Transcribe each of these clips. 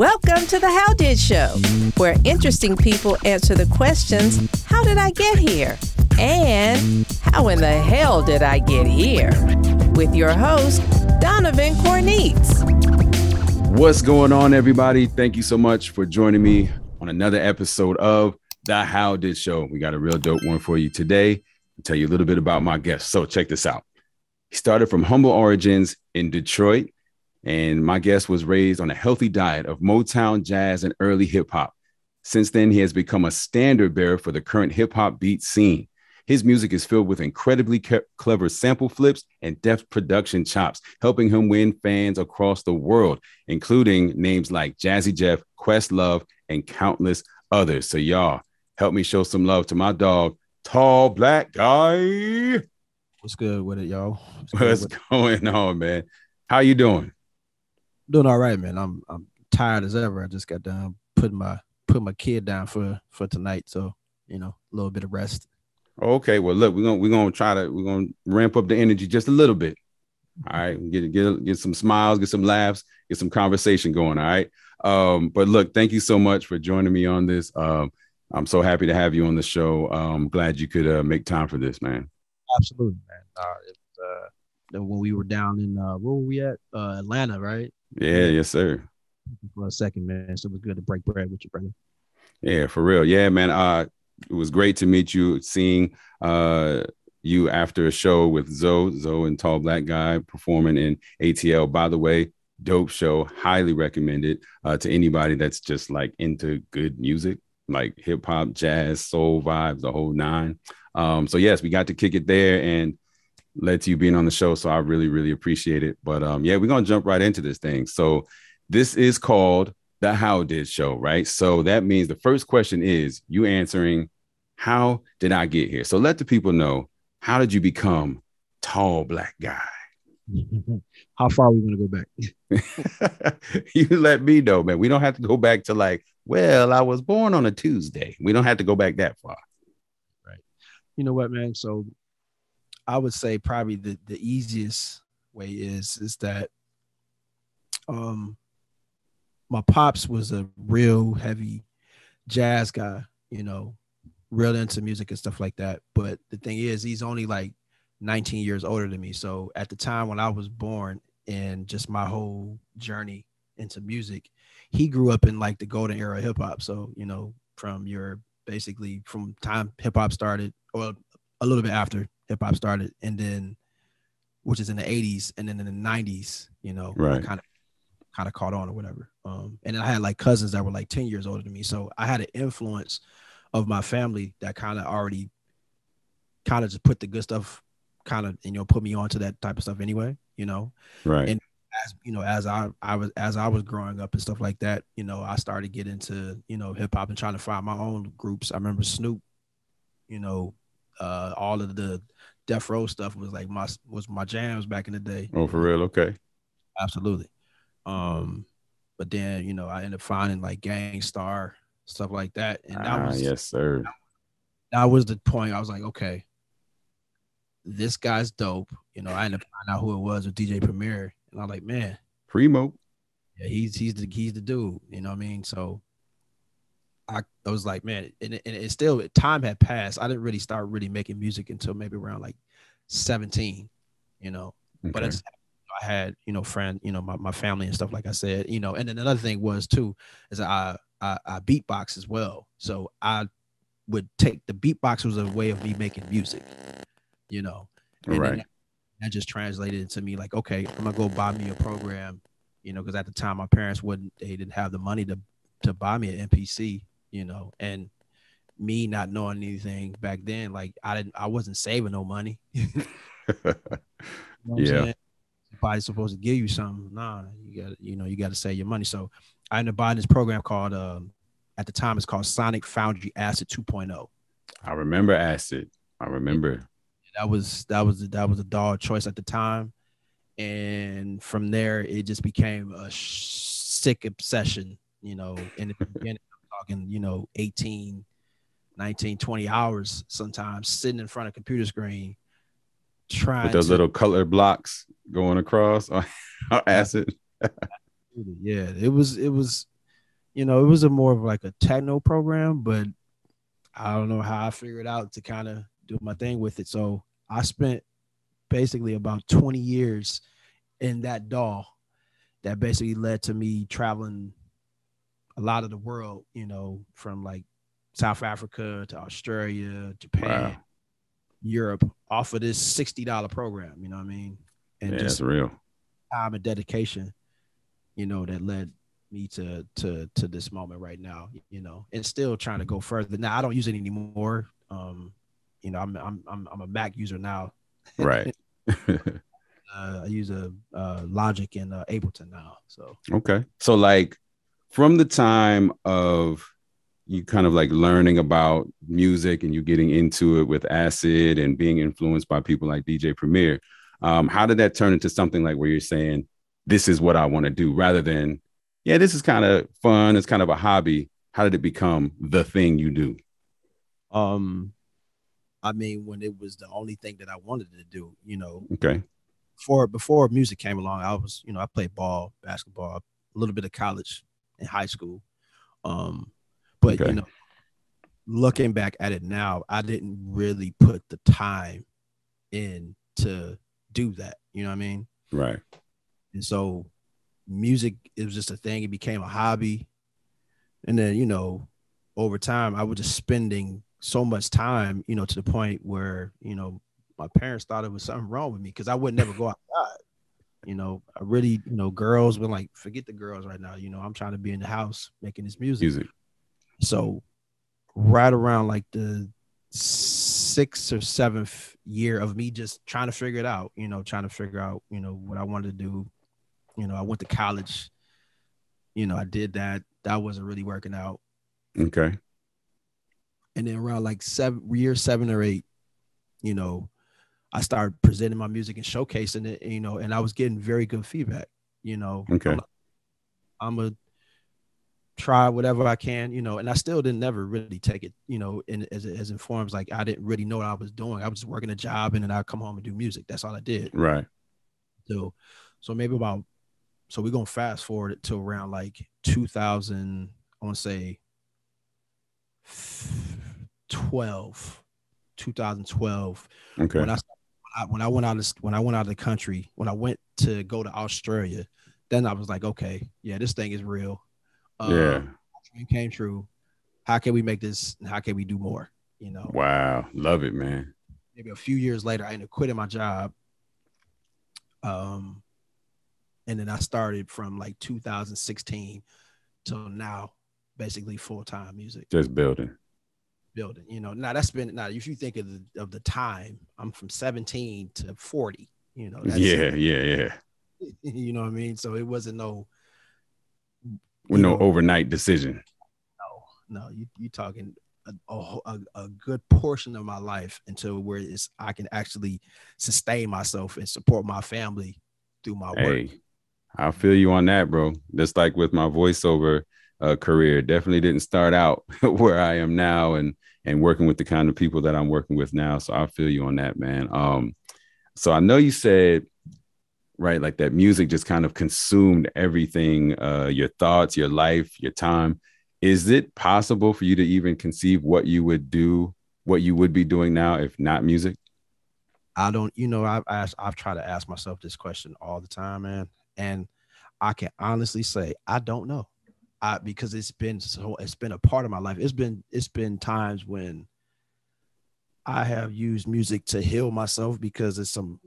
Welcome to the How Did Show, where interesting people answer the questions, how did I get here? And how in the hell did I get here? With your host, Donovan Corneets. What's going on, everybody? Thank you so much for joining me on another episode of the How Did Show. We got a real dope one for you today. I'll tell you a little bit about my guest. So check this out. He started from humble origins in Detroit, and my guest was raised on a healthy diet of Motown, jazz, and early hip hop. Since then, he has become a standard bearer for the current hip hop beat scene. His music is filled with incredibly clever sample flips and deft production chops, helping him win fans across the world, including names like Jazzy Jeff, Questlove, and countless others. So y'all, help me show some love to my dog, Tall Black Guy. What's good with it, y'all? What's going on, man? How you doing? Doing all right, man. I'm tired as ever. I just got done putting my kid down for tonight, so a little bit of rest. Okay, well, look, we're gonna ramp up the energy just a little bit. All right, get some smiles, get some laughs, get some conversation going. All right, but look, thank you so much for joining me on this. I'm so happy to have you on the show. I'm glad you could make time for this, man. Absolutely, man. When we were down in where were we at? Atlanta, right? Yeah, yes, sir. For a second, man. So it was good to break bread with you, brother. Yeah, for real. Yeah, man. It was great to meet you, seeing you after a show with Zoe and Tall Black Guy performing in ATL. By the way, dope show. Highly recommended to anybody that's just like into good music, like hip hop, jazz, soul vibes, the whole nine. So yes, we got to kick it there and led to you being on the show. So I really, really appreciate it. But yeah, we're going to jump right into this thing. So this is called the How Did Show, right? So that means the first question is you answering, how did I get here? So let the people know, how did you become Tall Black Guy? How far are we going to go back? You let me know, man. We don't have to go back to like, well, I was born on a Tuesday. We don't have to go back that far. Right. You know what, man? So I would say probably the easiest way is that my pops was a real heavy jazz guy, real into music and stuff like that. But the thing is, he's only like 19 years older than me. So at the time when I was born and just my whole journey into music, he grew up in like the golden era of hip hop. So, from time hip hop started, or a little bit after hip hop started, and then which is in the 80s, and then in the 90s, right. kind of caught on or whatever. And then I had like cousins that were like 10 years older than me. So I had an influence of my family that kind of just put the good stuff put me on to that type of stuff anyway, Right. And as I was growing up and stuff like that, I started getting into, hip hop and trying to find my own groups. I remember Snoop, all of the Death Row stuff was like my jams back in the day. Oh, for real? Okay. Absolutely. But then, I ended up finding like Gang Starr, stuff like that. And that was, yes, sir. That was the point. I was like, okay, this guy's dope. I ended up finding out who it was with DJ Premier. And I'm like, man, Primo. Yeah, he's the dude. You know what I mean? So I was like, man, and it still, time had passed. I didn't really start making music until maybe around like 17, Okay. But I had, friend, my family and stuff, like I said, and then another thing was too, is I beatbox as well. So I would take the beatbox was a way of me making music, and right. that just translated into me like, okay, I'm gonna go buy me a program, because at the time my parents they didn't have the money to buy me an MPC, and me not knowing anything back then, like I wasn't saving no money. Yeah. Somebody's supposed to give you something. Nah, you got to save your money. So I ended up buying this program called, at the time it's called Sonic Foundry Acid 2.0. I remember Acid. I remember. That was a dog choice at the time. And from there, it just became a sick obsession, in the beginning, I'm talking, 18, 19, 20 hours sometimes sitting in front of a computer screen. With those little color blocks going across on Acid. Yeah, it was you know, it was a more of like a techno program, but I don't know how I figured out to kind of do my thing with it. So I spent basically about 20 years in that DAW that basically led to me traveling a lot of the world, you know, from like South Africa to Australia, Japan, Wow. Europe, off of this $60 program, you know what I mean? And Yeah, that's just real. time and dedication, you know, that led me to this moment right now, you know, and still trying to go further. Now I don't use it anymore. You know, I'm a Mac user now. Right. I use a Logic and Ableton now. So Okay. So like from the time of you kind of like learning about music and you getting into it with Acid and being influenced by people like DJ Premier, how did that turn into something like where you're saying, this is what I want to do rather than, yeah, this is kind of fun. It's kind of a hobby. How did it become the thing you do? um I mean, when it was the only thing that I wanted to do, you know, Okay. before music came along, I was, you know, I played ball, basketball, a little bit of college and high school. Um, but you Okay. know, looking back at it now, I didn't really put the time in to do that. You know what I mean? Right. And so music, it was just a thing. It became a hobby. And then, you know, over time, I was just spending so much time, you know, to the point where, you know, my parents thought it was something wrong with me because I would never go outside. You know, I really, you know, girls were like, forget the girls right now. You know, I'm trying to be in the house making this music. Music. So right around like the 6th or 7th year of me just trying to figure it out, you know, trying to figure out, you know, what I wanted to do. You know, I went to college, you know, I did that. That wasn't really working out. Okay. And then around like year 7 or 8, you know, I started presenting my music and showcasing it, you know, and I was getting very good feedback. You know, Okay. I'm a try whatever I can, you know, and I still didn't never really take it, you know, as in forms like I didn't really know what I was doing. I was just working a job and then I'd come home and do music. That's all I did. Right. So maybe about, so we're gonna fast forward it to around like 2000, I want to say 12, 2012, Okay. when I went out of the country, when I went to go to Australia, then I was like, okay, yeah, this thing is real. Yeah. Dream came true. How can we make this? How can we do more? You know, Wow. Love it, man. maybe a few years later, I ended up quitting my job. And then I started from like 2016 till now, basically full-time music Just building. building. You know, now that's been, now if you think of the time, I'm from 17 to 40. You know, that's Yeah. Yeah. Yeah. you know what I mean. So it wasn't no, With you no know, overnight decision. no, you talking a good portion of my life until where it's I can actually sustain myself and support my family through my work. Hey, I feel you on that, bro. Just like with my voiceover career, definitely didn't start out where I am now and working with the kind of people that I'm working with now. So I feel you on that, man. So I know you said, right, like that music just kind of consumed everything, your thoughts, your life, your time. Is it possible for you to even conceive what you would do, what you would be doing now if not music? I don't, you know, I've tried to ask myself this question all the time, man, and I can honestly say I don't know. Because it's been a part of my life. It's been times when I have used music to heal myself because there's some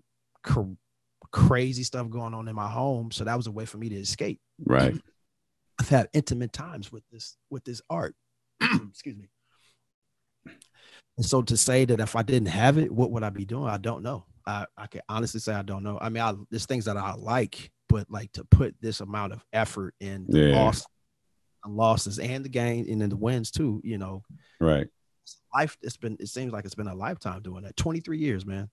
crazy stuff going on in my home. So that was a way for me to escape. Right. I've had intimate times with this art. Excuse me. And so to say that if I didn't have it, what would I be doing? I don't know. I can honestly say I don't know. I mean, there's things that I like, but like to put this amount of effort in the losses and the gain and then the wins too, you know. Right. Life, it seems like it's been a lifetime doing that. 23 years, man.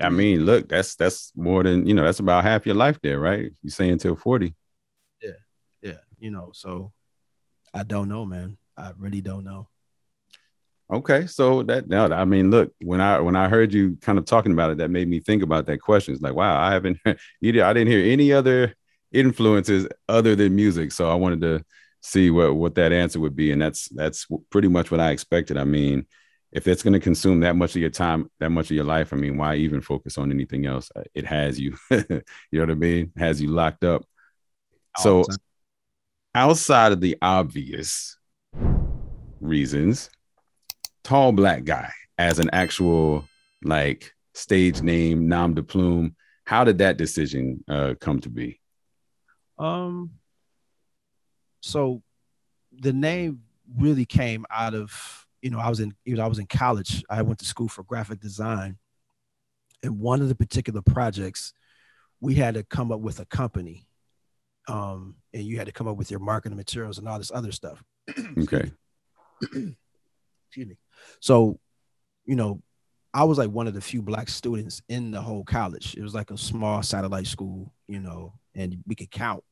I mean, look, that's more than, that's about half your life there, right? You say until 40. Yeah. You know, so I don't know, man. I really don't know. Okay, so now, I mean, look, when I heard you kind of talking about it, that made me think about that question. It's like, wow, I didn't hear any other influences other than music. So I wanted to see what that answer would be, and that's pretty much what I expected. I mean, if it's going to consume that much of your time, that much of your life, I mean, why even focus on anything else? It has you, you know what I mean? It has you locked up. So outside of the obvious reasons, tall black guy as an actual like stage name, nom de plume, how did that decision come to be? So the name really came out of, I was in college. I went to school for graphic design. And one of the particular projects, we had to come up with a company. And you had to come up with your marketing materials and all this other stuff. Okay. Excuse me. So, I was like one of the few black students in the whole college. It was like a small satellite school, and we could count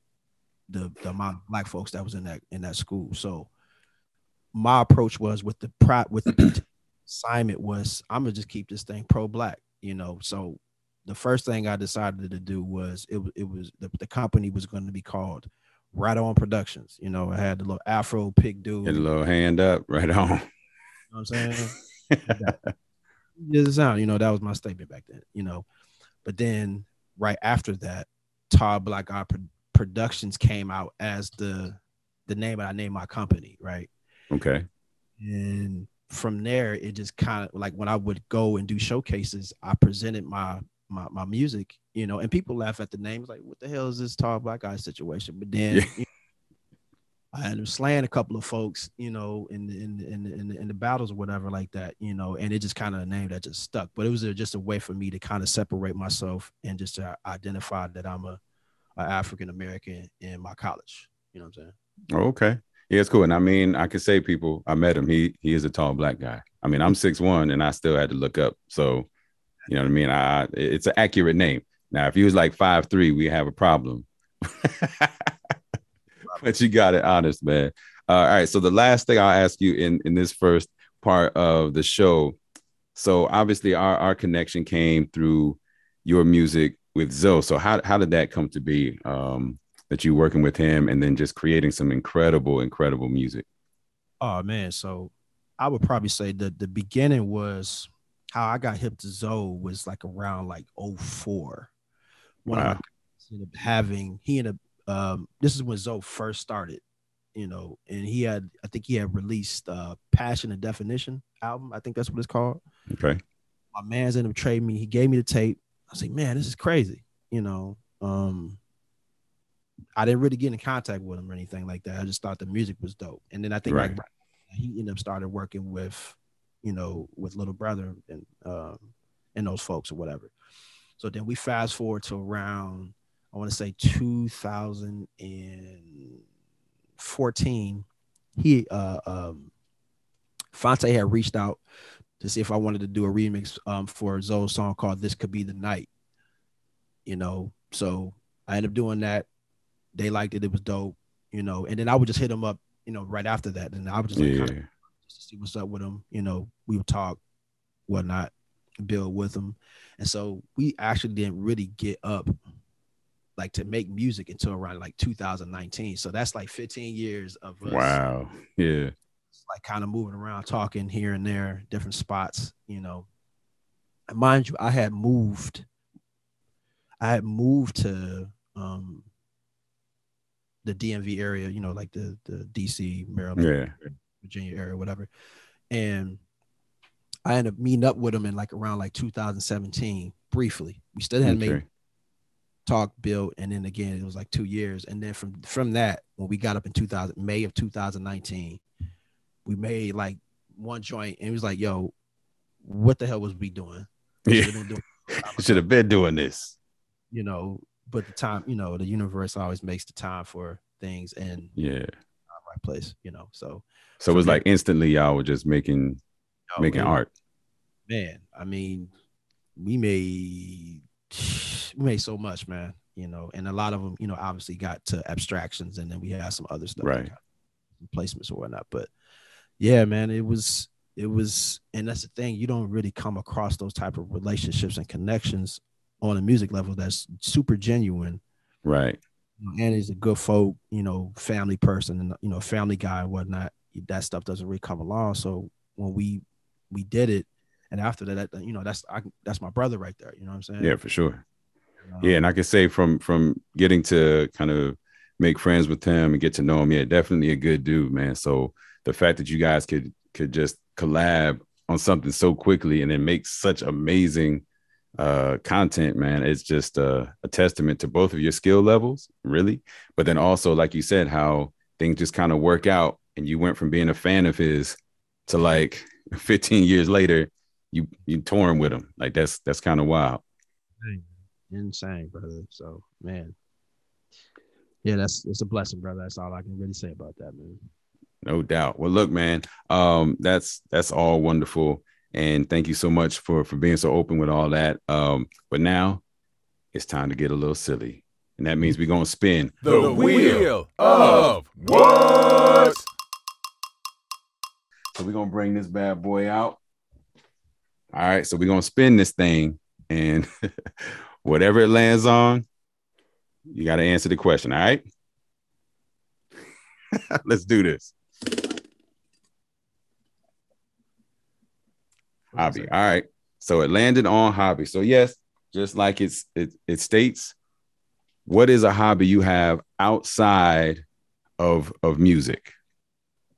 the amount of black folks that was in that school. So my approach was with the assignment was, I'm gonna just keep this thing pro-black, So the first thing I decided to do was the company was going to be called Right On Productions. I had the little Afro pig dude, Get a little hand up, right on. You know what I'm saying? It sound, that was my statement back then, But then right after that, Tall Black Eye Productions came out as the name that I named my company, right? Okay. And from there, it just kind of like when I would go and do showcases, I presented my music, and people laugh at the name. It's like, what the hell is this Tall Black Guy situation? But then I ended up slaying a couple of folks, in the battles or whatever like that, and it just kind of a name that just stuck. But it was just a way for me to kind of separate myself and just to identify that I'm a African American in my college. You know what I'm saying? Oh, okay. Yeah, it's cool. And I mean, I could say people, I met him. He is a tall black guy. I mean, I'm 6'1" and I still had to look up. So, you know what I mean? It's an accurate name. Now, if he was like 5'3", we have a problem. But you got it honest, man. All right. So the last thing I'll ask you in this first part of the show. So obviously our connection came through your music with Zoe. So how did that come to be? That you working with him and then just creating some incredible music? Oh man. So I would probably say that the beginning was how I got hip to Zoe was like around like 2004. Wow. This is when Zoe first started, and I think he had released Passion and Definition album. I think that's what it's called. Okay. My man's ended up trading me. He gave me the tape. I was like, man, this is crazy. I didn't really get in contact with him or anything like that. I just thought the music was dope. And then I think like he ended up started working with, with Little Brother and those folks or whatever. So then we fast forward to around, I want to say 2014. He Fonte had reached out to see if I wanted to do a remix for Zoe's song called This Could Be the Night. So I ended up doing that. They liked it. It was dope, and then I would just hit him up, right after that. And I would just kind of just to see what's up with him. We would talk, whatnot, build with him. And so we actually didn't really get up like to make music until around like 2019. So that's like 15 years of us. Wow. Yeah. Like kind of moving around, talking here and there, different spots, And mind you, I had moved to the DMV area, like the DC, Maryland, Virginia area, whatever. And I ended up meeting up with him in like around like 2017, briefly. We still hadn't made talk, build, and then again it was like 2 years. And then from that, when we got up in May of 2019, we made like one joint, and it was like, yo, what the hell was we doing? Should have been doing this. But the time, the universe always makes the time for things and right place, So it was like instantly y'all were just making art. Man, I mean, we made so much, man, and a lot of them, obviously got to abstractions, and then we had some other stuff, right? Placements or whatnot. But yeah, man, it was, and that's the thing, you don't really come across those type of relationships and connections on a music level that's super genuine, right? And he's a good folk, family person, and family guy and whatnot. That stuff doesn't really come along. So when we did it, and after that, that's my brother right there. You know what I'm saying? Yeah, for sure. Yeah, and I can say from getting to kind of make friends with him and get to know him, yeah, definitely a good dude, man. So the fact that you guys could just collab on something so quickly and then make such amazing content, man, it's just a testament to both of your skill levels, really. But then also, like you said, how things just kind of work out, and you went from being a fan of his to like 15 years later, you touring with him. Like that's kind of wild. Insane, brother. So, man, yeah, it's a blessing, brother. That's all I can really say about that, man. No doubt. Well, look, man, that's all wonderful, and thank you so much for being so open with all that. But now it's time to get a little silly, and that means we're gonna spin the wheel of what? So we're gonna bring this bad boy out. All right, so we're gonna spin this thing, and whatever it lands on, you got to answer the question. All right, let's do this. Hobby. All right. So it landed on hobby. So yes, just like it states, what is a hobby you have outside of music?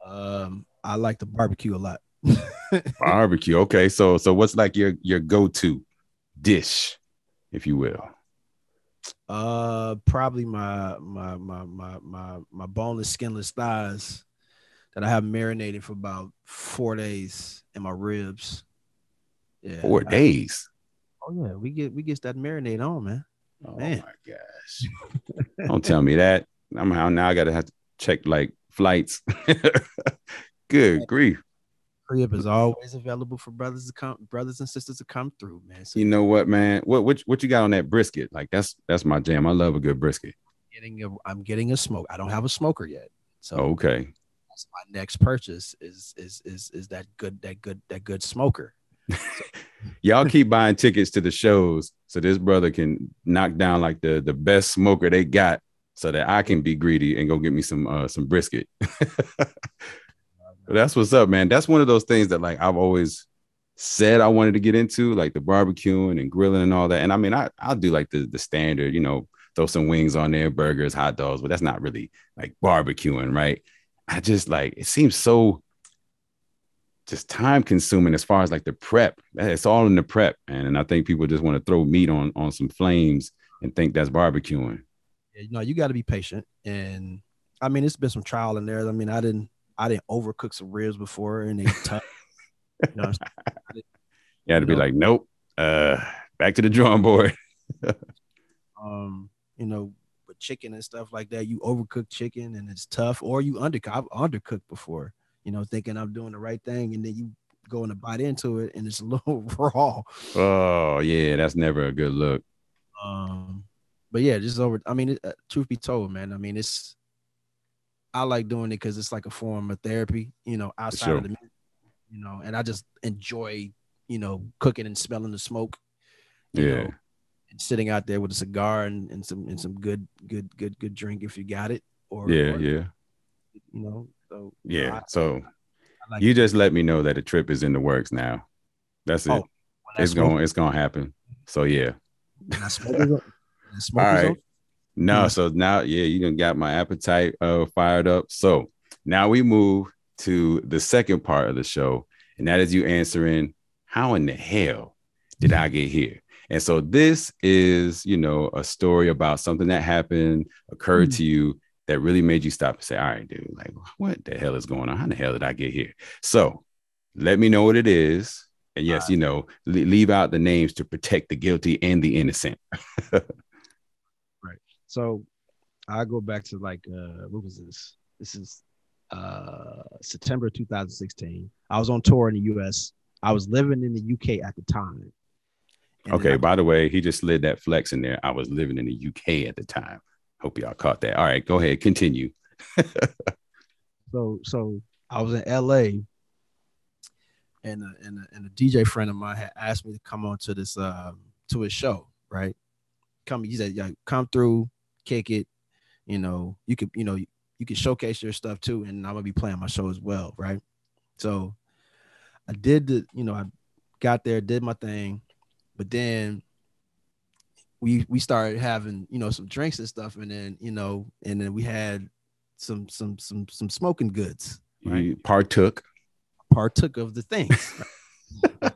I like to barbecue a lot. Barbecue. Okay. So what's like your go-to dish, if you will? Probably my boneless, skinless thighs that I have marinated for about 4 days in my ribs. Yeah. 4 days. Oh yeah, we get that marinade on, man. Oh man. my gosh. Don't tell me that. Now I gotta have to check like flights. Good grief. Crib is always available for brothers and sisters to come through, man. So you know what, man? What you got on that brisket? Like that's my jam. I love a good brisket. I'm getting a smoke. I don't have a smoker yet. So okay. That's my next purchase is that good smoker. So, y'all keep buying tickets to the shows so this brother can knock down like the best smoker they got so that I can be greedy and go get me some brisket. That's what's up, man. That's one of those things that like I've always said I wanted to get into, like the barbecuing and grilling and all that. And I mean, I'll do like the standard, throw some wings on there, burgers, hot dogs, but that's not really like barbecuing, right? I just like, it seems so just time consuming as far as like the prep. It's all in the prep, man. And I think people just want to throw meat on some flames and think that's barbecuing. Yeah, you got to be patient. And I mean, it's been some trial and error. I mean, I didn't overcook some ribs before and they tough. You had to be like, nope, back to the drawing board. With chicken and stuff like that, you overcook chicken and it's tough, or you undercook. I've undercooked before, thinking I'm doing the right thing, and then you go and bite into it and it's a little raw. Oh yeah, that's never a good look. But yeah, just over. I mean, truth be told, man. I mean, I like doing it because it's like a form of therapy, outside of the, and I just enjoy, cooking and smelling the smoke. You know, and sitting out there with a cigar and some good drink if you got it. So yeah. So like you just let me know that a trip is in the works now. That's it. It's gonna happen. So yeah. All right. No, so now, you done got my appetite fired up. So now we move to the second part of the show, and that is you answering, how in the hell did I get here? And so this is, a story about something that occurred to you that really made you stop and say, all right, dude, like, what the hell is going on? How the hell did I get here? So let me know what it is. And yes, leave out the names to protect the guilty and the innocent. Right. So I go back to like, what was this? This is September 2016. I was on tour in the US. I was living in the UK at the time. Okay, by the way, he just slid that flex in there. I was living in the UK at the time. Hope y'all caught that. All right, go ahead, continue. So I was in LA, and a DJ friend of mine had asked me to come on to this to his show, right? He said, yeah, come through, kick it, you could showcase your stuff too, and I'm gonna be playing my show as well, right? So I I got there, did my thing, but then we started having, some drinks and stuff, and then we had some smoking goods, right? You partook of the things. Right?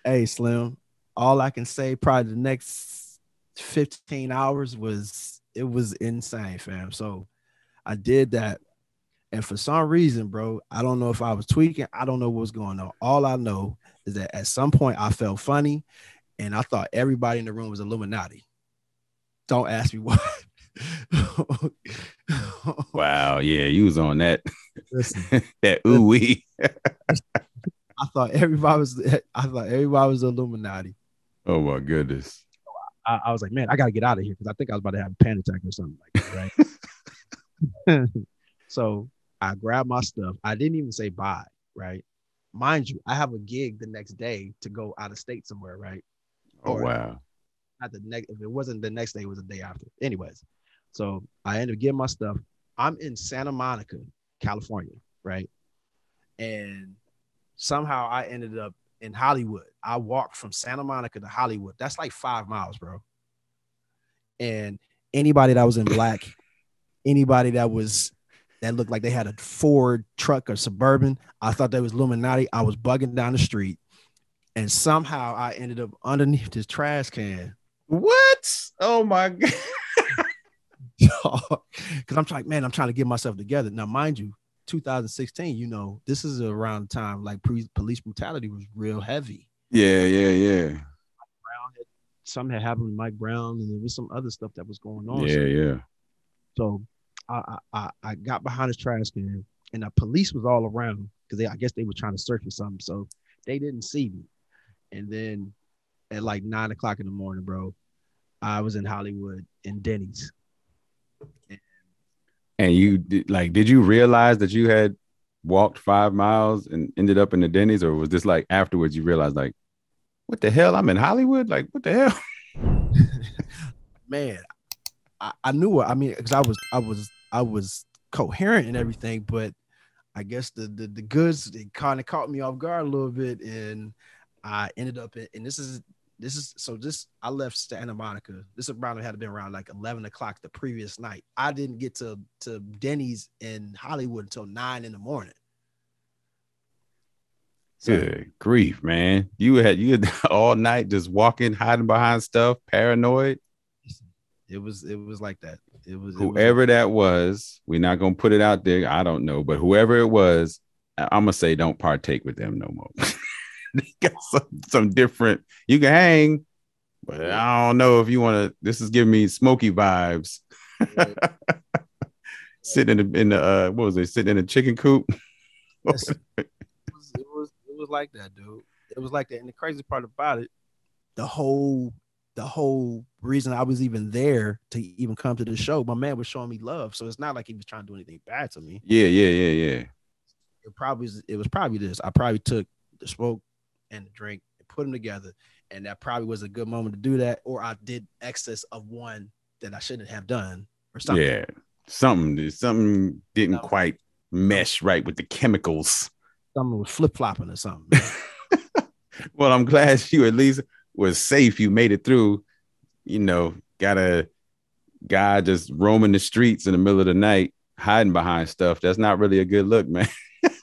Hey, Slim, all I can say probably the next 15 hours was insane, fam. So I did that. And for some reason, bro, I don't know if I was tweaking. I don't know what's going on. All I know is that at some point I felt funny and I thought everybody in the room was Illuminati. Don't ask me why. Wow. Yeah. You was on that. Listen, that ooh-wee. I thought everybody was Illuminati. Oh my goodness. I was like, man, I got to get out of here because I think I was about to have a panic attack or something like that, right? So I grabbed my stuff. I didn't even say bye, right? Mind you, I have a gig the next day to go out of state somewhere, right? Oh, wow. Not the next. If it wasn't the next day, it was the day after. Anyways, so I ended up getting my stuff. I'm in Santa Monica, California, right? And somehow I ended up in Hollywood. I walked from Santa Monica to Hollywood. That's like 5 miles, bro. And anybody that was in black, anybody that looked like they had a Ford truck or Suburban, I thought they was Illuminati. I was bugging down the street. And somehow I ended up underneath this trash can. What? Oh my God. Because I'm trying to get myself together. Now, mind you, 2016, this is around the time like police brutality was real heavy. Yeah. Something had happened to Mike Brown, and there was some other stuff that was going on. Yeah. So I got behind this trash can, and the police was all around because I guess they were trying to search for something. So they didn't see me. And then at like 9 o'clock in the morning, bro, I was in Hollywood in Denny's. And you did you realize that you had walked 5 miles and ended up in the Denny's, or was this like afterwards you realized like, what the hell? I'm in Hollywood? Like, what the hell? Man, I knew it. I mean, because I was coherent and everything, but I guess the goods, it kind of caught me off guard a little bit, and I ended up and I left Santa Monica. This had been around like 11 o'clock the previous night. I didn't get to Denny's in Hollywood until 9 in the morning. So, good grief, man. You had all night just walking, hiding behind stuff, paranoid. It was like that. Whoever that was, we're not gonna put it out there. I don't know, but whoever it was, I'm gonna say don't partake with them no more. They got some different. You can hang, but I don't know if you want to. This is giving me smoky vibes. Sitting in the what was it? Sitting in a chicken coop. It was like that, dude. It was like that, and the crazy part about it, the whole reason I was even there to even come to the show, my man was showing me love. So it's not like he was trying to do anything bad to me. Yeah. It was probably this. I probably took the smoke and the drink and put them together, and that probably was a good moment to do that. Or I did excess of one that I shouldn't have done, or something. Yeah, something didn't quite mesh right with the chemicals. Something was flip-flopping or something. Well, I'm glad you at least was safe. You made it through. Got a guy just roaming the streets in the middle of the night, hiding behind stuff. That's not really a good look, man. That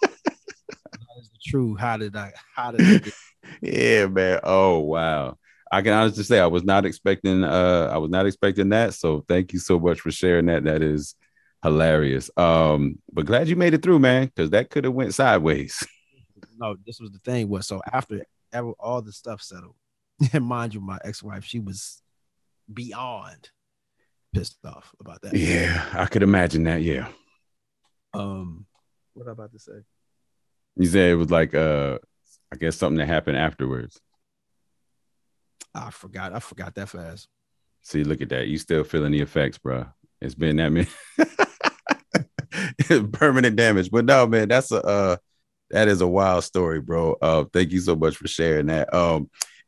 is true. How did I get? Yeah, man. Oh, wow. I can honestly say I was not expecting that. So thank you so much for sharing that. That is hilarious. But glad you made it through, man, because that could have went sideways. No, this was the thing. So after all the stuff settled, and mind you, my ex-wife, she was beyond pissed off about that. Yeah, I could imagine that. Yeah. What am I about to say? You said it was like I guess something that happened afterwards. I forgot that fast. See, look at that. You still feeling the effects, bro. It's been that many permanent damage. But no, man, that is a wild story, bro. Thank you so much for sharing that.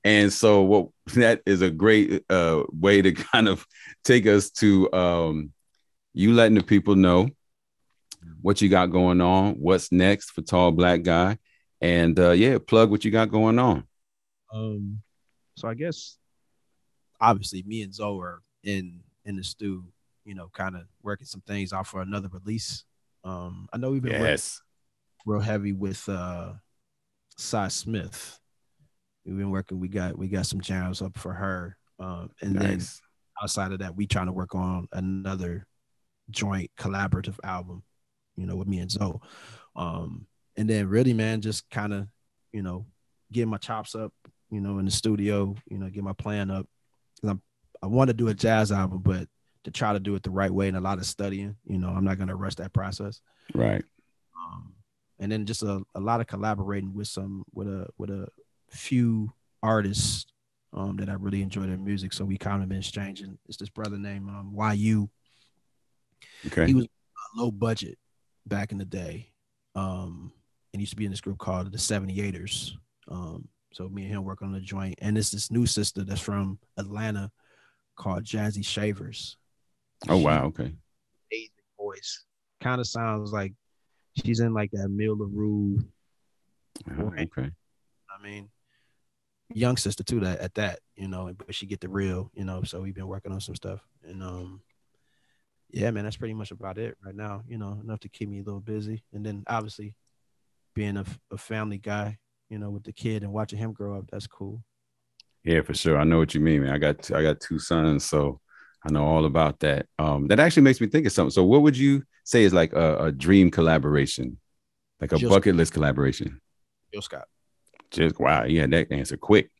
And so that is a great way to kind of take us to you letting the people know what you got going on, what's next for Tall Black Guy, and plug what you got going on. So I guess obviously me and Zoe are in the stew, kind of working some things out for another release. I know we've been working real heavy with Cy Smith. We've been working. We got some jams up for her, and then outside of that, we trying to work on another joint collaborative album, with me and Zoe. And then really, man, just kind of, getting my chops up, in the studio, get my plan up. I want to do a jazz album, but to try to do it the right way and a lot of studying, I'm not going to rush that process. Right. And then just a lot of collaborating with a few artists that I really enjoy their music. So we kind of been exchanging. It's this brother named YU. Okay. He was low budget back in the day. And he used to be in this group called the 78ers. So me and him work on the joint. And it's this new sister that's from Atlanta called Jazzy Jeff. Oh, wow. Okay. Amazing voice. Kind of sounds like she's in like that Mille LaRue. Okay. I mean, young sister too, at that, but she get the real, so we've been working on some stuff. And yeah, man, that's pretty much about it right now, enough to keep me a little busy. And then obviously being a family guy, with the kid and watching him grow up, that's cool. Yeah, for sure. I know what you mean, man. I got two sons, so I know all about that. That actually makes me think of something. So what would you say is like a dream collaboration, like a bucket list collaboration? Jill Scott. Just wow, yeah, that answer quick.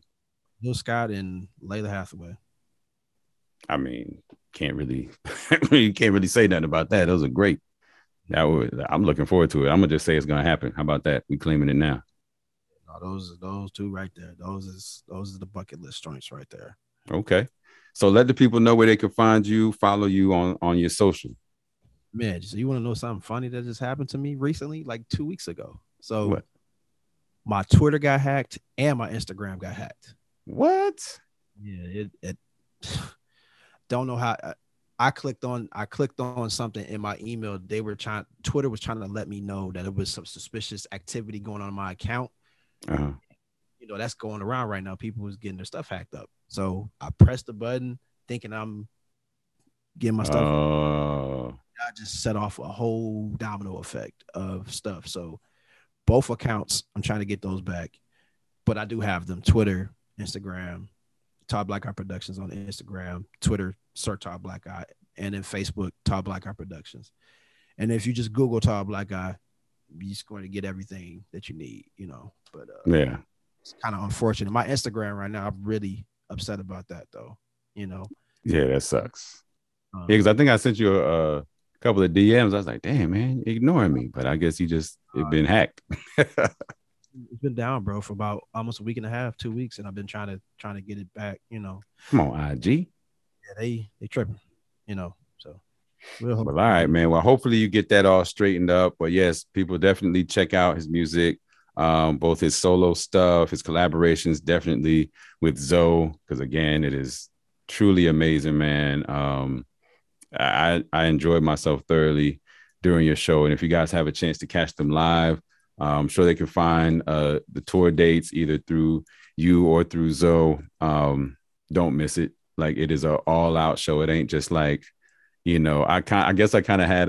Jill Scott and Layla Hathaway. I mean, can't really say nothing about that. Those are great. I'm looking forward to it. I'm gonna just say it's gonna happen. How about that? We claiming it now. Those two right there. Those are the bucket list joints right there. Okay, so let the people know where they can find you, follow you on your social. Man, so you want to know something funny that just happened to me recently, like 2 weeks ago? So what? My Twitter got hacked and my Instagram got hacked. What? Yeah, it don't know how. I clicked on something in my email. Twitter was trying to let me know that it was some suspicious activity going on in my account. Uh-huh. That's going around right now. People was getting their stuff hacked up. So I pressed the button thinking I'm getting my stuff. I just set off a whole domino effect of stuff. So both accounts, I'm trying to get those back, but I do have them: Twitter, Instagram, Tall Black Eye Productions on Instagram, Twitter, search Tall Black Eye, and then Facebook, Tall Black Eye Productions. And if you just Google Tall Black Eye, you're just going to get everything that you need, But yeah, it's kind of unfortunate. My Instagram right now, I'm really upset about that, though. Yeah, that sucks. Yeah, because I think I sent you a couple of DMs. I was like, damn, man, ignoring me. But I guess it been hacked. It's been down, bro, for about almost a week and a half, 2 weeks, and I've been trying to get it back. Come on, IG. Yeah, they tripping. So. Well, all right, man. Well, hopefully you get that all straightened up. But yes, people definitely check out his music, both his solo stuff, his collaborations, definitely with Zoe, because again, it is truly amazing, man. I enjoyed myself thoroughly during your show, and if you guys have a chance to catch them live, I'm sure they can find the tour dates either through you or through Zoe. Don't miss it. Like, it is an all-out show. It ain't just like, I guess I kind of had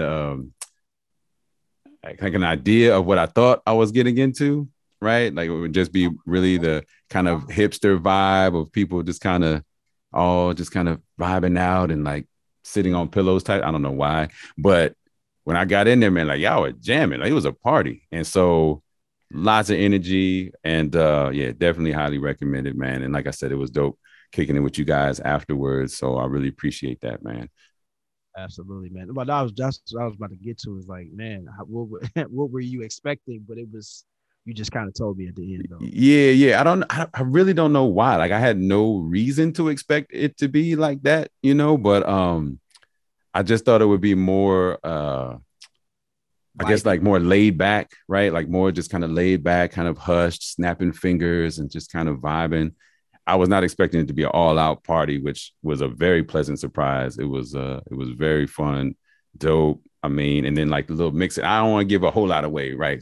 like an idea of what I thought I was getting into, right? Like, it would just be really the kind of hipster vibe of people just kind of vibing out and like sitting on pillows type. I don't know why, but when I got in there, man, like, y'all were jamming. Like, it was a party. And so lots of energy, and yeah, definitely highly recommended, man. And like I said, it was dope kicking it with you guys afterwards. So I really appreciate that, man. Absolutely, man. But that's what I was about to get to, is like, man, what were you expecting? But you just kind of told me at the end, though. Yeah. I really don't know why. Like, I had no reason to expect it to be like that, but I just thought it would be more, I guess, like more laid back, right? Like more just kind of laid back, kind of hushed, snapping fingers and just kind of vibing. I was not expecting it to be an all out party, which was a very pleasant surprise. It was very fun dope. I mean, and then like the little mix. I don't want to give a whole lot away, right?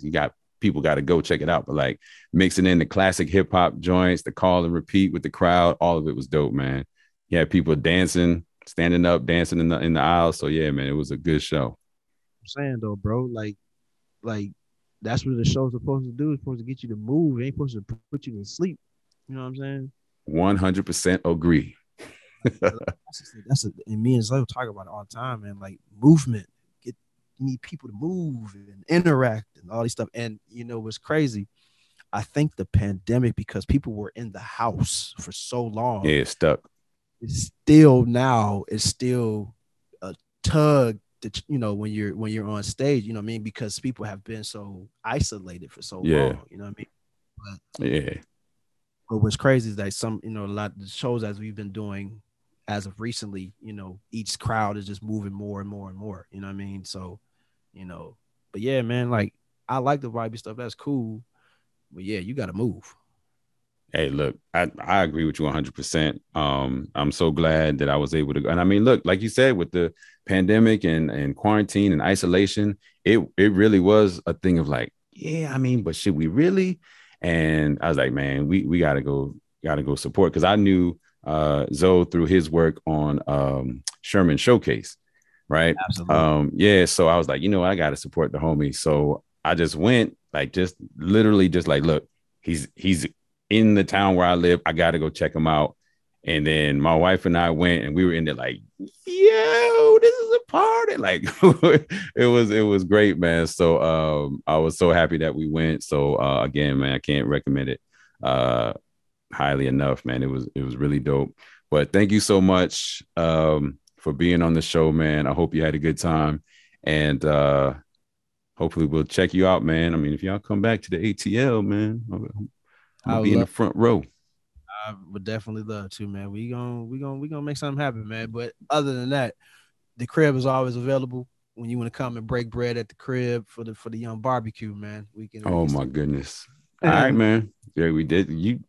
People got to go check it out. But like mixing in the classic hip hop joints, the call and repeat with the crowd, all of it was dope, man. You had people dancing, standing up, dancing in the aisles. So yeah, man, it was a good show. I'm saying though, bro, like that's what the show's supposed to do. It's supposed to get you to move. It ain't supposed to put you to sleep. You know what I'm saying? 100% agree. And me and Zoe talk about it all the time, man. Like movement. You need people to move and interact and all these stuff. And you know what's crazy? I think the pandemic, because people were in the house for so long. Yeah, it's stuck. It's still a tug that, you know, when you're on stage, you know what I mean? Because people have been so isolated for so long, you know what I mean? But, but what's crazy is that some, you know, a lot of the shows as we've been doing as of recently, you know, each crowd is just moving more and more and more, you know what I mean? So, you know, but yeah, man, like I like the vibey stuff. That's cool. But yeah, you got to move. Hey, look, I agree with you 100%. I'm so glad that I was able to. And I mean, look, like you said, with the pandemic and quarantine and isolation, it really was a thing of like, yeah, I mean, but should we really? And I was like, man, we gotta go support, because I knew Zoe through his work on Sherman Showcase, right? Absolutely. So I was like, you know, I gotta support the homie. So I just went, like, just literally just like, look, he's in the town where I live. I got to go check him out. And then my wife and I went, and we were in there like, yo, this is a party. Like it was great, man. So I was so happy that we went. So again, man, I can't recommend it highly enough, man. It was really dope. But thank you so much for being on the show, man. I hope you had a good time. And hopefully we'll check you out, man. I mean, if y'all come back to the ATL, man, I'll be in the front row. I would definitely love to, man. We gonna make something happen, man. But other than that, the crib is always available when you want to come and break bread at the crib for the young barbecue, man. Oh my goodness! All right, man. Yeah, we did. You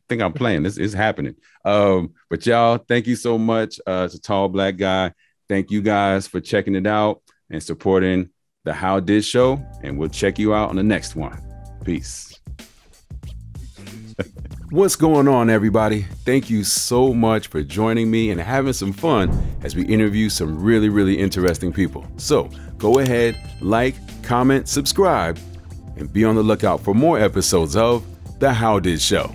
think I'm playing? This is happening. But y'all, thank you so much to Tall Black Guy. Thank you guys for checking it out and supporting the How Did Show. And we'll check you out on the next one. Peace. What's going on, everybody? Thank you so much for joining me and having some fun as we interview some really, really interesting people. So go ahead, like, comment, subscribe, and be on the lookout for more episodes of The How Did Show.